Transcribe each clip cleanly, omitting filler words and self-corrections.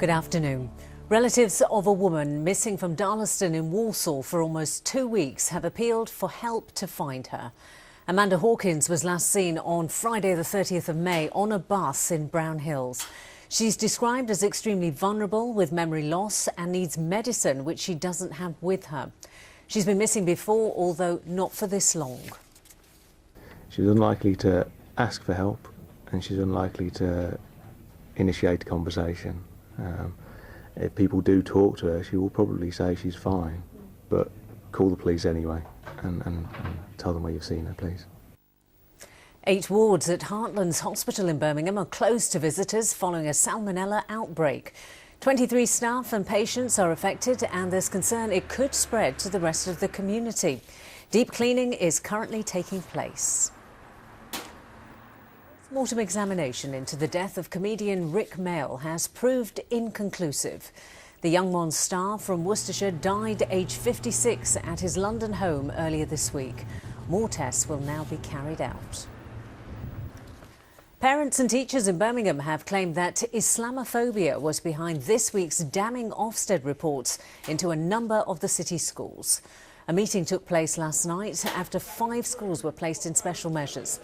Good afternoon. Relatives of a woman missing from Darlaston in Walsall for almost 2 weeks have appealed for help to find her. Amanda Hawkins was last seen on Friday the 30th of May on a bus in Brown Hills. She's described as extremely vulnerable with memory loss and needs medicine which she doesn't have with her. She's been missing before, although not for this long. She's unlikely to ask for help and she's unlikely to initiate a conversation. If people do talk to her, she will probably say she's fine, but call the police anyway and tell them where you've seen her, please. 8 wards at Heartlands Hospital in Birmingham are closed to visitors following a salmonella outbreak. 23 staff and patients are affected and there's concern it could spread to the rest of the community. Deep cleaning is currently taking place. Mortem examination into the death of comedian Rick Mail has proved inconclusive. The Young Ones star from Worcestershire died aged 56 at his London home earlier this week. More tests will now be carried out. Parents and teachers in Birmingham have claimed that Islamophobia was behind this week's damning Ofsted reports into a number of the city's schools. A meeting took place last night after 5 schools were placed in special measures.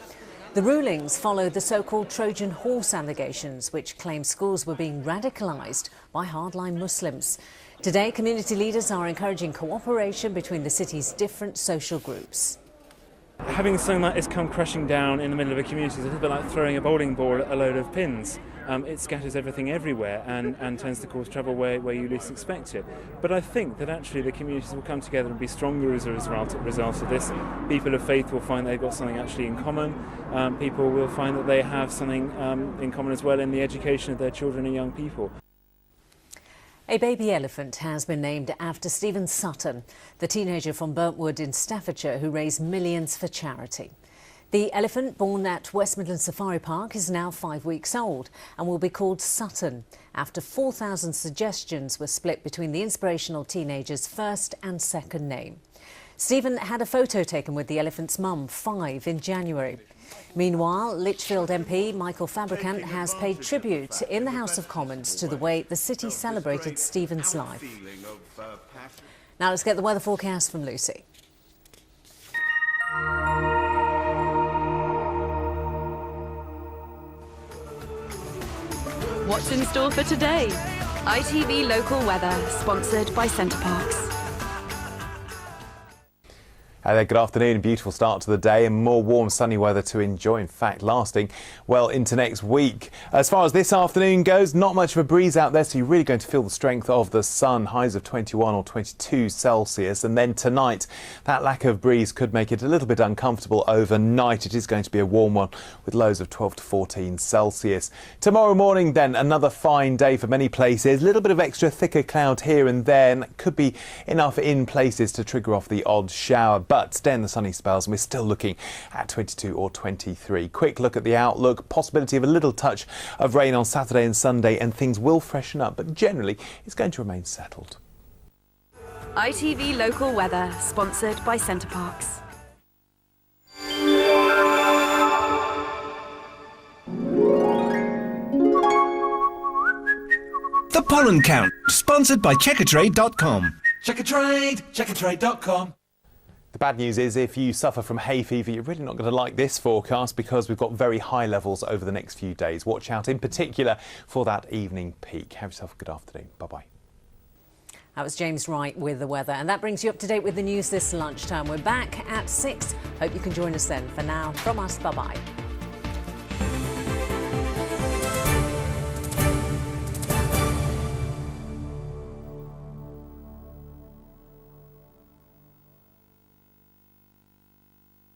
The rulings followed the so-called Trojan horse allegations, which claim schools were being radicalised by hardline Muslims. Today, community leaders are encouraging cooperation between the city's different social groups. Having something like this come crashing down in the middle of a community is a little bit like throwing a bowling ball at a load of pins. It scatters everything everywhere and tends to cause trouble where you least expect it. But I think that actually the communities will come together and be stronger as a result of this. People of faith will find they've got something actually in common. People will find that they have something in common as well in the education of their children and young people. A baby elephant has been named after Stephen Sutton, the teenager from Burntwood in Staffordshire who raised millions for charity. The elephant, born at West Midlands Safari Park, is now 5 weeks old and will be called Sutton, after 4,000 suggestions were split between the inspirational teenager's first and second name. Stephen had a photo taken with the elephant's mum, 5, in January. Meanwhile, Lichfield MP Michael Fabricant has paid tribute in the House of Commons to the way the city celebrated Stephen's life. Now let's get the weather forecast from Lucy. What's in store for today? ITV Local Weather, sponsored by Centre Parks. Hi there, good afternoon. Beautiful start to the day and more warm sunny weather to enjoy, in fact lasting well into next week. As far as this afternoon goes, not much of a breeze out there, so you're really going to feel the strength of the sun, highs of 21 or 22 Celsius. And then tonight, that lack of breeze could make it a little bit uncomfortable overnight. It is going to be a warm one with lows of 12 to 14 Celsius. Tomorrow morning then, another fine day for many places. A little bit of extra thicker cloud here and there, and that could be enough in places to trigger off the odd shower. But stay in the sunny spells and we're still looking at 22 or 23. Quick look at the outlook. Possibility of a little touch of rain on Saturday and Sunday and things will freshen up, but generally it's going to remain settled. ITV Local Weather, sponsored by Centre Parks. The Pollen Count, sponsored by Checkatrade.com. Checkatrade.com. The bad news is if you suffer from hay fever, you're really not going to like this forecast because we've got very high levels over the next few days. Watch out in particular for that evening peak. Have yourself a good afternoon. Bye-bye. That was James Wright with the weather, and that brings you up to date with the news this lunchtime. We're back at 6. Hope you can join us then. For now, from us, bye-bye.